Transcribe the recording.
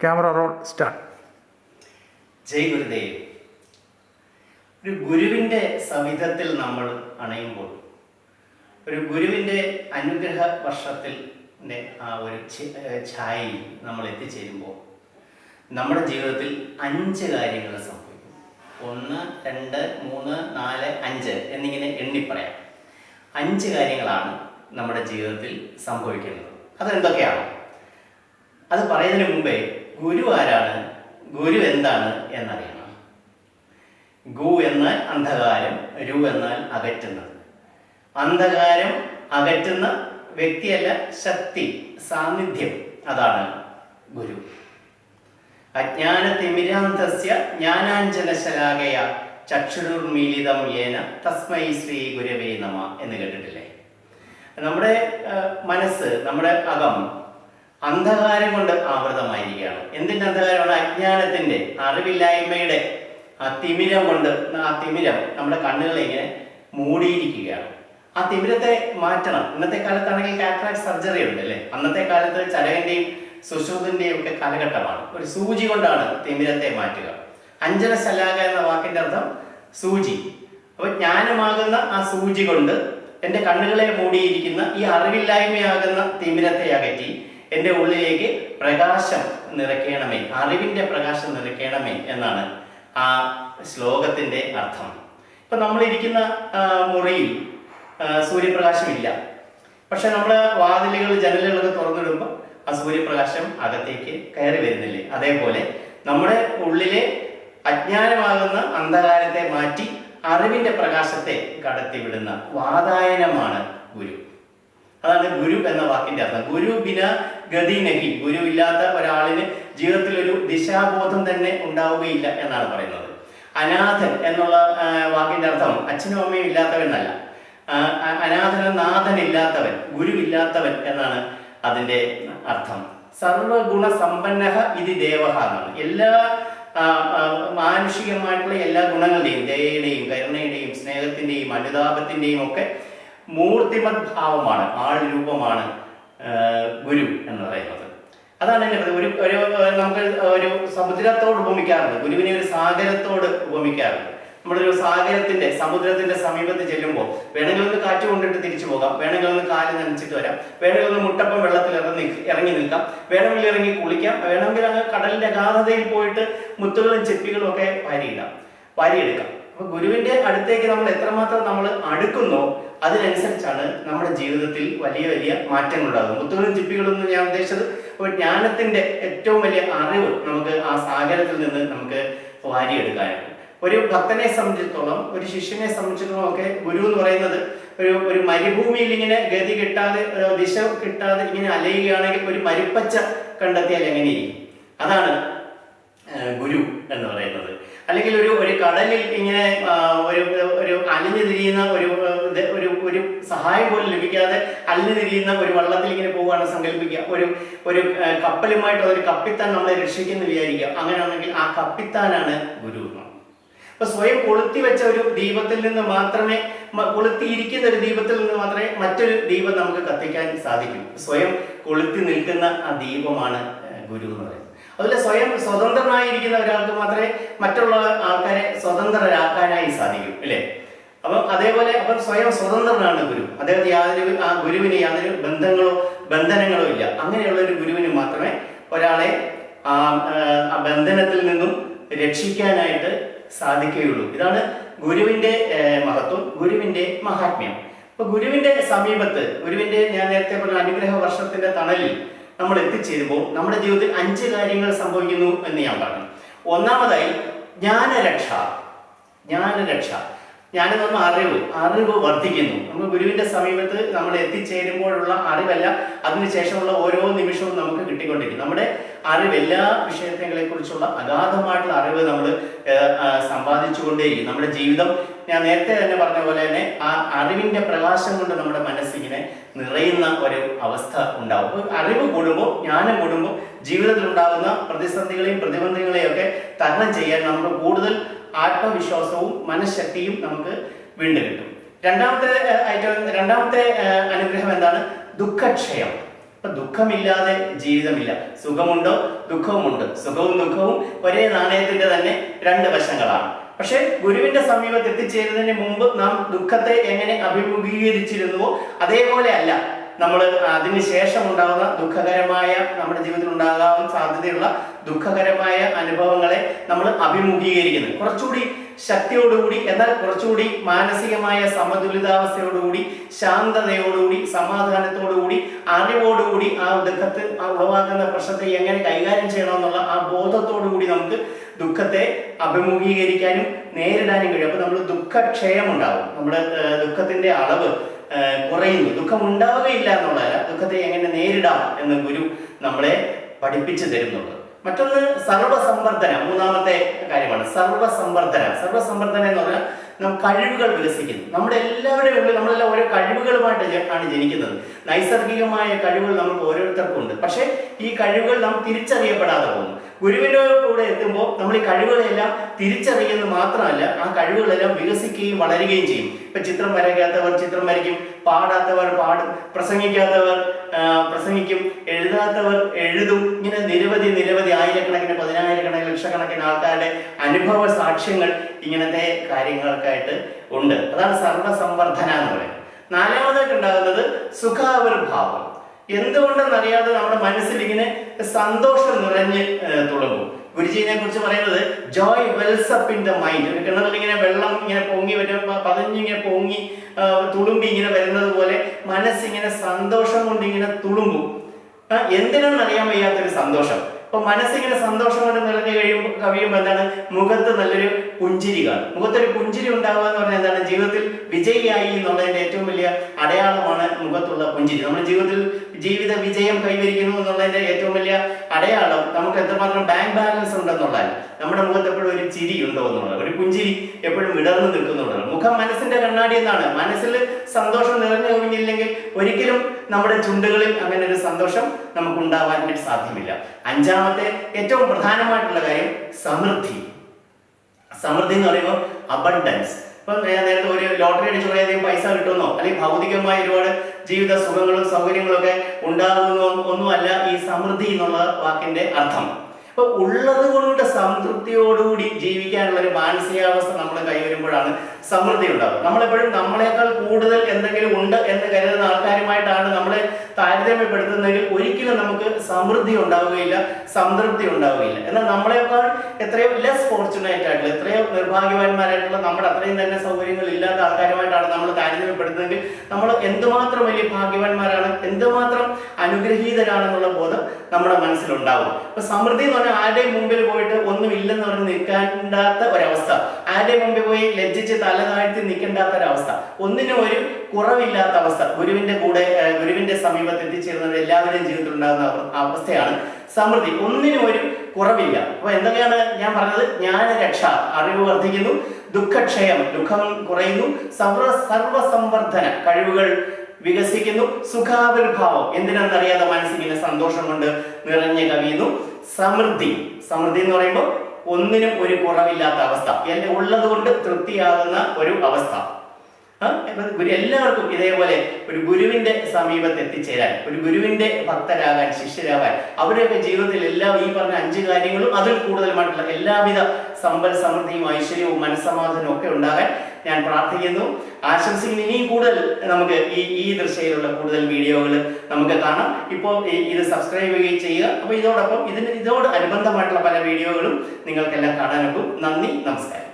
Camera roll start. ജയ് ഗുരുദേവ്. ഒരു ഗുരുവിൻ്റെ സവിധത്തിൽ നമ്മൾ അണയുമ്പോൾ, ഒരു ഗുരുവിൻ്റെ അനുഗ്രഹ വർഷത്തിൽ ആ ഒരു ഛായയിൽ നമ്മൾ എത്തിച്ചേരുമ്പോൾ നമ്മുടെ ജീവിതത്തിൽ 5 കാര്യങ്ങൾ സംഭവിക്കും. 1, 2, 3, 4, 5 എന്നിങ്ങനെ എണ്ണിപ്പറയാം. 5 കാര്യങ്ങളാണ് നമ്മുടെ ജീവിതത്തിൽ സംഭവിക്കുന്നത്. അതെന്തൊക്കെയാണ്? അത് പറയുന്നതിന് മുമ്പേ ഗുരു ആരാണ്, ഗുരു എന്താണ് എന്നറിയണം. ഗു എന്നാൽ അന്ധകാരം, രു എന്നാൽ അകറ്റുന്നത്. അന്ധകാരം അകറ്റുന്ന വ്യക്തിയല്ല, ശക്തി, സാന്നിധ്യം, അതാണ് ഗുരു. അജ്ഞാനതിമിരാന്തസ്യ ജ്ഞാനാഞ്ജനശലാകയ ചക്ഷുരുർമീലിതം യേന തസ്മൈ ശ്രീ ഗുരവേ നമ എന്ന് കേട്ടിട്ടില്ലേ? നമ്മുടെ മനസ്സ്, നമ്മുടെ അകം അന്ധകാരം കൊണ്ട് ആവൃതമായിരിക്കുകയാണ്. എന്തിൻ്റെ അന്ധകാരമാണ്? അജ്ഞാനത്തിൻ്റെ, അറിവില്ലായ്മയുടെ ആ തിമിരം കൊണ്ട്. ആ തിമിരം നമ്മുടെ കണ്ണുകളെ ഇങ്ങനെ മൂടിയിരിക്കുകയാണ്. ആ തിമിരത്തെ മാറ്റണം. ഇന്നത്തെ കാലത്താണെങ്കിൽ കാറ്ററാക്ട് സർജറി ഉണ്ട് അല്ലേ? അന്നത്തെ കാലത്ത് ചരകന്റെയും സുശ്രുതിന്റെയും ഒക്കെ കാലഘട്ടമാണ്. ഒരു സൂചി കൊണ്ടാണ് തിമിരത്തെ മാറ്റുക. അഞ്ജനശലാക എന്ന വാക്കിന്റെ അർത്ഥം സൂചി. അപ്പൊ ജ്ഞാനമാകുന്ന ആ സൂചി കൊണ്ട് എൻ്റെ കണ്ണുകളെ മൂടിയിരിക്കുന്ന ഈ അറിവില്ലായ്മയാകുന്ന തിമിരത്തെ അകറ്റി എൻ്റെ ഉള്ളിലേക്ക് പ്രകാശം നിറയ്ക്കണമേ, അറിവിന്റെ പ്രകാശം നിറയ്ക്കണമേ എന്നാണ് ആ ശ്ലോകത്തിന്റെ അർത്ഥം. ഇപ്പൊ നമ്മളിരിക്കുന്ന മുറിയിൽ സൂര്യപ്രകാശമില്ല. പക്ഷെ നമ്മൾ വാതിലുകൾ, ജനലുകളൊക്കെ തുറന്നിടുമ്പോൾ ആ സൂര്യപ്രകാശം അകത്തേക്ക് കയറി വരുന്നില്ലേ? അതേപോലെ നമ്മുടെ ഉള്ളിലെ അജ്ഞാനമാകുന്ന അന്ധകാരത്തെ മാറ്റി അറിവിന്റെ പ്രകാശത്തെ കടത്തിവിടുന്ന വാതായനമാണ് ഗുരു. അതാണ് ഗുരു എന്ന വാക്കിന്റെ അർത്ഥം. ഗുരു ബിന ഗതി നഹി. ഗുരു ഇല്ലാത്ത ഒരാളിന് ജീവിതത്തിൽ ഒരു ദിശാബോധം തന്നെ ഉണ്ടാവുകയില്ല എന്നാണ് പറയുന്നത്. അനാഥൻ എന്നുള്ള വാക്കിന്റെ അർത്ഥം അച്ഛനും അമ്മയും ഇല്ലാത്തവൻ എന്നല്ല. അനാഥന നാഥനില്ലാത്തവൻ, ഗുരുവില്ലാത്തവൻ എന്നാണ് അതിന്റെ അർത്ഥം. സർവഗുണ സമ്പന്നഃ ഇതി ദേവഃ എന്നാണ്. എല്ലാ മാനുഷികമായിട്ടുള്ള എല്ലാ ഗുണങ്ങളുടെയും, ദയയുടെയും കരുണയുടെയും സ്നേഹത്തിന്റെയും അനുതാപത്തിന്റെയും ഒക്കെ മൂർത്തിമത് ഭാവമാണ്, ആൾ രൂപമാണ് ഗുരു എന്ന് പറയുന്നത്. അതാണ് ഒരു നമുക്ക് ഒരു സമുദ്രത്തോട് ഉപമിക്കാറുണ്ട്. ഗുരുവിനെ ഒരു സാഗരത്തോട് ഉപമിക്കാറുണ്ട്. നമ്മളൊരു സാഗരത്തിന്റെ, സമുദ്രത്തിന്റെ സമീപത്ത് ചെല്ലുമ്പോൾ വേണമെങ്കിൽ ഒന്ന് കാറ്റ് കൊണ്ടിട്ട് തിരിച്ചു പോകാം, വേണമെങ്കിൽ ഒന്ന് കാല് നനച്ചിട്ട് വരാം, വേണമെങ്കിൽ ഒന്ന് മുട്ടപ്പം വെള്ളത്തിൽ ഇറങ്ങി നിൽക്കാം, വേണമെങ്കിൽ ഇറങ്ങി കുളിക്കാം, വേണമെങ്കിൽ അങ്ങ് കടലിന്റെ അഗാധതയിൽ പോയിട്ട് മുത്തുകളും ചെപ്പികളും ഒക്കെ വാരിയെടുക്കാം. അപ്പൊ ഗുരുവിന്റെ അടുത്തേക്ക് നമ്മൾ എത്രമാത്രം നമ്മൾ അടുക്കുന്നോ അതിനനുസരിച്ചാണ് നമ്മുടെ ജീവിതത്തിൽ വലിയ വലിയ മാറ്റങ്ങൾ ഉണ്ടാകുന്നത്. മുത്തുകളും ചിപ്പികളൊന്നും ഞാൻ ഉദ്ദേശിച്ചത് ഒരു ജ്ഞാനത്തിന്റെ ഏറ്റവും വലിയ അറിവ് നമുക്ക് ആ സാഗരത്തിൽ നിന്ന് നമുക്ക് വാരിയെടുക്കാനാണ്. ഒരു ഭക്തനെ സംബന്ധിച്ചിടത്തോളം, ഒരു ശിഷ്യനെ സംബന്ധിച്ചിടത്തോളം ഒക്കെ ഗുരു എന്ന് പറയുന്നത് ഒരു മരുഭൂമിയിൽ ഇങ്ങനെ ഗതി കിട്ടാതെ, ദിശ കിട്ടാതെ ഇങ്ങനെ അലയുകയാണെങ്കിൽ ഒരു മരുപ്പച്ച കണ്ടെത്തിയാൽ എങ്ങനെയിരിക്കും? അതാണ് ഗുരു എന്ന് പറയുന്നത്. അല്ലെങ്കിൽ ഒരു കടലിൽ ഇങ്ങനെ ഒരു അലിഞ്ഞു തിരിയുന്ന ഒരു സഹായം പോലും ലഭിക്കാതെ അലിഞ്ഞു തിരിയുന്ന ഒരു വള്ളത്തിൽ ഇങ്ങനെ പോവുകയാണ് സങ്കല്പിക്കുക. ഒരു കപ്പലുമായിട്ട് ഒരു കപ്പിത്താൻ നമ്മളെ രക്ഷിക്കുന്ന വിചാരിക്കുക. അങ്ങനെയാണെങ്കിൽ ആ കപ്പിത്താനാണ് ഗുരു. അപ്പൊ സ്വയം കൊളുത്തി വെച്ച ഒരു ദീപത്തിൽ നിന്ന് മാത്രമേ, കൊളുത്തിയിരിക്കുന്ന ഒരു ദീപത്തിൽ നിന്ന് മാത്രമേ മറ്റൊരു ദീപം നമുക്ക് കത്തിക്കാൻ സാധിക്കൂ. സ്വയം കൊളുത്തി നിൽക്കുന്ന ആ ദീപമാണ് ഗുരു എന്ന് പറയുന്നത്. അതുപോലെ സ്വയം സ്വതന്ത്രനായിരിക്കുന്ന ഒരാൾക്ക് മാത്രമേ മറ്റുള്ള ആൾക്കാരെ സ്വതന്ത്രരാക്കാനായി സാധിക്കൂ അല്ലേ? അതേപോലെ സ്വയം സ്വതന്ത്രനാണ് ഗുരു. അദ്ദേഹത്തിന് ആ ഗുരുവിന് യാതൊരു ബന്ധനങ്ങളോ ഇല്ല. അങ്ങനെയുള്ള ഒരു ഗുരുവിന് മാത്രമേ ഒരാളെ ആ ബന്ധനത്തിൽ നിന്നും രക്ഷിക്കാനായിട്ട് സാധിക്കുകയുള്ളൂ. ഇതാണ് ഗുരുവിന്റെ മഹത്വം, ഗുരുവിന്റെ മഹാത്മ്യം. അപ്പൊ ഗുരുവിന്റെ സമീപത്ത്, ഗുരുവിന്റെ, ഞാൻ നേരത്തെ പറഞ്ഞ അനുഗ്രഹ വർഷത്തിന്റെ തണലിൽ നമ്മൾ എത്തിച്ചേരുമ്പോൾ നമ്മുടെ ജീവിതത്തിൽ 5 കാര്യങ്ങൾ സംഭവിക്കുന്നു എന്ന് ഞാൻ പറഞ്ഞു. ഒന്നാമതായി ജ്ഞാനരക്ഷ. ജ്ഞാനം എന്ന് പറഞ്ഞാൽ അറിവ് വർദ്ധിക്കുന്നു. നമ്മൾ ഗുരുവിന്റെ സമീപത്ത് നമ്മൾ എത്തിച്ചേരുമ്പോഴുള്ള അറിവല്ല, അതിനുശേഷമുള്ള ഓരോ നിമിഷവും നമുക്ക് കിട്ടിക്കൊണ്ടിരിക്കും. നമ്മുടെ അറിവ്, എല്ലാ വിഷയങ്ങളെ കുറിച്ചുള്ള അഗാധമായിട്ടുള്ള അറിവ് നമ്മൾ സമ്പാദിച്ചുകൊണ്ടേയിരിക്കും. നമ്മുടെ ജീവിതം, ഞാൻ നേരത്തെ തന്നെ പറഞ്ഞ പോലെ തന്നെ, ആ അറിവിന്റെ പ്രകാശം കൊണ്ട് നമ്മുടെ മനസ്സിങ്ങനെ നിറയുന്ന ഒരു അവസ്ഥ ഉണ്ടാവും. അറിവ് കൂടുമ്പോൾ, ജ്ഞാനം കൂടുമ്പോൾ ജീവിതത്തിൽ ഉണ്ടാകുന്ന പ്രതിസന്ധികളെയും പ്രതിബന്ധങ്ങളെയും ഒക്കെ തരണം ചെയ്യാൻ നമുക്ക് കൂടുതൽ ആത്മവിശ്വാസവും മനഃശക്തിയും നമുക്ക് വീണ്ടും കിട്ടും. രണ്ടാമത്തെ അനുഗ്രഹം എന്താണ്? ദുഃഖക്ഷയം. അപ്പൊ ദുഃഖമില്ലാതെ ജീവിതമില്ല. സുഖമുണ്ടോ? ദുഃഖവുമുണ്ട്. സുഖവും ദുഃഖവും ഒരേ നാണയത്തിന്റെ തന്നെ രണ്ട് വശങ്ങളാണ്. പക്ഷെ ഗുരുവിന്റെ സമീപത്ത് എത്തിച്ചേരുന്നതിന് മുമ്പ് നാം ദുഃഖത്തെ എങ്ങനെ അഭിമുഖീകരിച്ചിരുന്നുവോ അതേപോലെ അല്ല നമ്മൾ അതിനുശേഷം ഉണ്ടാകുന്ന ദുഃഖകരമായ, നമ്മുടെ ജീവിതത്തിൽ ഉണ്ടാകാൻ സാധ്യതയുള്ള ദുഃഖകരമായ അനുഭവങ്ങളെ നമ്മൾ അഭിമുഖീകരിക്കുന്നത് കുറച്ചുകൂടി ശക്തിയോടുകൂടി, എന്നാൽ കുറച്ചുകൂടി മാനസികമായ സമതുലിതാവസ്ഥയോടുകൂടി, ശാന്തതയോടുകൂടി, സമാധാനത്തോടുകൂടി, അറിവോടുകൂടി ആ ദുഃഖത്തിൽ ഉളവാകുന്ന പ്രശ്നത്തെ എങ്ങനെ കൈകാര്യം ചെയ്യണമെന്നുള്ള ആ ബോധത്തോടുകൂടി നമുക്ക് ദുഃഖത്തെ അഭിമുഖീകരിക്കാനും നേരിടാനും കഴിയും. അപ്പൊ നമ്മൾ ദുഃഖക്ഷയം ഉണ്ടാവും, നമ്മുടെ ദുഃഖത്തിന്റെ അളവ് കുറയുന്നു. ദുഃഖം ഉണ്ടാവുകയില്ല എന്നുള്ളതല്ല, ദുഃഖത്തെ എങ്ങനെ നേരിടാം എന്ന് ഗുരു നമ്മളെ പഠിപ്പിച്ചു തരുന്നുണ്ട്. മറ്റൊന്ന് സർവസംവർദ്ധന, മൂന്നാമത്തെ കാര്യമാണ് സർവസംവർദ്ധന. സർവസംവർദ്ധന എന്ന് പറഞ്ഞാൽ നാം കഴിവുകൾ വികസിക്കുന്നു. നമ്മുടെ എല്ലാവരുടെയും ഉള്ളിൽ നമ്മളെല്ലാം ഓരോ കഴിവുകളുമായിട്ട് ആണ് ജനിക്കുന്നത്. നൈസർഗികമായ കഴിവുകൾ നമുക്ക് ഓരോരുത്തർക്കും ഉണ്ട്. പക്ഷെ ഈ കഴിവുകൾ നാം തിരിച്ചറിയപ്പെടാതെ പോകുന്നു. ഗുരുവിന്റെ കൂടെ എത്തുമ്പോൾ നമ്മൾ ഈ കഴിവുകളെല്ലാം തിരിച്ചറിയുന്നത് മാത്രമല്ല, ആ കഴിവുകളെല്ലാം വികസിക്കുകയും വളരുകയും ചെയ്യും. ഇപ്പൊ ചിത്രം വരയ്ക്കാത്തവർ ചിത്രം വരയ്ക്കും, പാടാത്തവർ പാടും, പ്രസംഗിക്കാത്തവർ പ്രസംഗിക്കും, എഴുതാത്തവർ എഴുതും. ഇങ്ങനെ നിരവധി ആയിരക്കണക്കിന്, പതിനായിരക്കണക്കിന്, ലക്ഷക്കണക്കിന് ആൾക്കാരുടെ അനുഭവ സാക്ഷ്യങ്ങൾ ഇങ്ങനത്തെ കാര്യങ്ങൾക്കായിട്ട് ഉണ്ട്. അതാണ് സർവസംവർദ്ധന എന്ന് പറയുന്നത്. നാലാമതായിട്ട് ഉണ്ടാകുന്നത് സുഖാവിർഭാവം. എന്തുകൊണ്ടെന്നറിയാതെ നമ്മുടെ മനസ്സിൽ ഇങ്ങനെ സന്തോഷം നിറഞ്ഞ് തുളുമ്പും. ഗുരുജീനെ കുറിച്ച് പറയുന്നത് Joy Wells up in the mind. ഒരു കിണറിൽ ഇങ്ങനെ വെള്ളം ഇങ്ങനെ പൊങ്ങി വരുമ്പോൾ പതഞ്ഞിങ്ങനെ പൊങ്ങി തുളുമ്പി ഇങ്ങനെ വരുന്നത് പോലെ മനസ്സിങ്ങനെ സന്തോഷം കൊണ്ട് ഇങ്ങനെ തുളുമ്പും. എന്തിനാണെന്ന് അറിയാൻ വയ്യാത്തൊരു സന്തോഷം. അപ്പൊ മനസ്സിങ്ങനെ സന്തോഷം കൊണ്ട് നിറഞ്ഞു കഴിയുമ്പോൾ എന്താണ്, മുഖത്ത് നല്ലൊരു പുഞ്ചിരി കാണും. മുഖത്തൊരു പുഞ്ചിരി ഉണ്ടാവുക എന്ന് പറഞ്ഞാൽ എന്താണ്, ജീവിതത്തിൽ വിജയിയായി എന്നുള്ളതിന്റെ ഏറ്റവും വലിയ അടയാളമാണ് മുഖത്തുള്ള പുഞ്ചിരി. നമ്മുടെ ജീവിത വിജയം കൈവരിക്കുന്നു എന്നുള്ളതിന്റെ ഏറ്റവും വലിയ അടയാളം നമുക്ക് എത്രമാത്രം ബാങ്ക് ബാലൻസ് ഉണ്ടെന്നുള്ളതാണ്. നമ്മുടെ മുഖത്ത് എപ്പോഴും ഒരു ചിരി ഉണ്ടോ എന്നുള്ളത്, ഒരു പുഞ്ചിരി എപ്പോഴും വിടർന്നു നിൽക്കുന്നുള്ളത്. മുഖം മനസ്സിന്റെ കണ്ണാടി എന്നാണ്. മനസ്സിൽ സന്തോഷം നിറഞ്ഞു കഴിഞ്ഞില്ലെങ്കിൽ ഒരിക്കലും നമ്മുടെ ചുണ്ടുകളിൽ അങ്ങനെ ഒരു സന്തോഷം നമുക്ക് ഉണ്ടാവാനായിട്ട് സാധ്യമില്ല. അഞ്ചാമത്തെ ഏറ്റവും പ്രധാനമായിട്ടുള്ള കാര്യം സമൃദ്ധി. സമൃദ്ധി എന്ന് പറയുമ്പോൾ അബണ്ടൻസ്. ഇപ്പൊ നേരത്തെ ഒരു ലോട്ടറി അടിച്ച് കുറേയധികം പൈസ കിട്ടുമെന്നോ അല്ലെങ്കിൽ ഭൗതികമായ ഒരുപാട് ജീവിത സുഖങ്ങളും സൗകര്യങ്ങളും ഒക്കെ ഉണ്ടാകുന്നോ ഒന്നുമല്ല ഈ സമൃദ്ധി എന്നുള്ള വാക്കിന്റെ അർത്ഥം. അപ്പൊ ഉള്ളത് കൊണ്ട് സംതൃപ്തിയോടുകൂടി ജീവിക്കാനുള്ള ഒരു മാനസികാവസ്ഥ നമ്മൾ കൈവരുമ്പോഴാണ് സമൃദ്ധി ഉണ്ടാകുന്നത്. നമ്മളെപ്പോഴും നമ്മളെക്കാൾ കൂടുതൽ എന്തെങ്കിലും ഉണ്ട് എന്ന് കരുതുന്ന ആൾക്കാരുമായിട്ടാണ് നമ്മളെ താരതമ്യപ്പെടുത്തുന്നതെങ്കിൽ ഒരിക്കലും നമുക്ക് സമൃദ്ധി ഉണ്ടാവുകയില്ല, സംതൃപ്തി ഉണ്ടാവുകയില്ല. എന്നാൽ നമ്മളെക്കാൾ എത്രയോ ലെസ് ഫോർച്യുനേറ്റ് ആയിട്ടുള്ള, എത്രയോ നിർഭാഗ്യവാന്മാരായിട്ടുള്ള, നമ്മുടെ അത്രയും തന്നെ സൗകര്യങ്ങൾ ഇല്ലാത്ത ആൾക്കാരുമായിട്ടാണ് നമ്മൾ താരതമ്യപ്പെടുത്തുന്നതെങ്കിൽ നമ്മൾ എന്തുമാത്രം വലിയ ഭാഗ്യവാന്മാരാണ്, എന്തുമാത്രം അനുഗ്രഹീതരാണെന്നുള്ള ബോധം നമ്മുടെ മനസ്സിലുണ്ടാവും. അപ്പൊ സമൃദ്ധി എന്ന് പറഞ്ഞാൽ ആരുടെയും മുമ്പിൽ പോയിട്ട് ഒന്നുമില്ലെന്ന് പറഞ്ഞ് നിൽക്കേണ്ടാത്ത ഒരവസ്ഥ, ആരുടെയും മുമ്പിൽ പോയി ലജ്ജിച്ച് തല താഴ്ത്തി നിൽക്കേണ്ടാത്ത ഒരവസ്ഥ, ഒന്നിനും ഒരു കുറവില്ലാത്ത അവസ്ഥ. ഗുരുവിന്റെ സമീപത്ത് എത്തിച്ചേരുന്നത് എല്ലാവരുടെയും ജീവിതത്തിൽ ഉണ്ടാകുന്ന അവസ്ഥയാണ് സമൃദ്ധി. ഒന്നിനും ഒരു കുറവില്ല. അപ്പൊ എന്തൊക്കെയാണ് ഞാൻ പറഞ്ഞത്? ജ്ഞാനരക്ഷ, അറിവ് വർദ്ധിക്കുന്നു, ദുഃഖക്ഷയം, ദുഃഖം കുറയുന്നു, സർവസംവർദ്ധന, കഴിവുകൾ വികസിക്കുന്നു, സുഖാവിർഭാവം, എന്തിനെന്നറിയാതെ മനസ്സിങ്ങനെ സന്തോഷം കൊണ്ട് നിറഞ്ഞു കവിയുന്നു, സമൃദ്ധി. സമൃദ്ധി എന്ന് പറയുമ്പോൾ ഒന്നിനും ഒരു കുറവില്ലാത്ത അവസ്ഥ, ഉള്ളത് കൊണ്ട് തൃപ്തിയാകുന്ന ഒരു അവസ്ഥ. എല്ലാവർക്കും ഇതേപോലെ ഒരു ഗുരുവിന്റെ സമീപത്ത് എത്തിച്ചേരാൻ, ഒരു ഗുരുവിന്റെ ഭക്തരാകാൻ, ശിഷ്യരാകാൻ, അവരുടെയൊക്കെ ജീവിതത്തിൽ എല്ലാ ഈ പറഞ്ഞ 5 കാര്യങ്ങളും അതിൽ കൂടുതലുമായിട്ടുള്ള എല്ലാവിധ സമ്പൽ സമൃദ്ധിയും ഐശ്വര്യവും മനസ്സമാധാനവും ഒക്കെ ഉണ്ടാകാൻ ഞാൻ പ്രാർത്ഥിക്കുന്നു, ആശംസിക്കുന്നു. ഇനിയും കൂടുതൽ നമുക്ക് ഈ ദൃശ്യയിലുള്ള കൂടുതൽ വീഡിയോകൾ നമുക്ക് കാണാം. ഇപ്പോൾ ഇത് സബ്സ്ക്രൈബ് ചെയ്യുക. അപ്പോൾ ഇതോടൊപ്പം ഇതിനോട് അനുബന്ധമായിട്ടുള്ള പല വീഡിയോകളും നിങ്ങൾക്കെല്ലാം കാണാനൊക്കും. നന്ദി, നമസ്കാരം.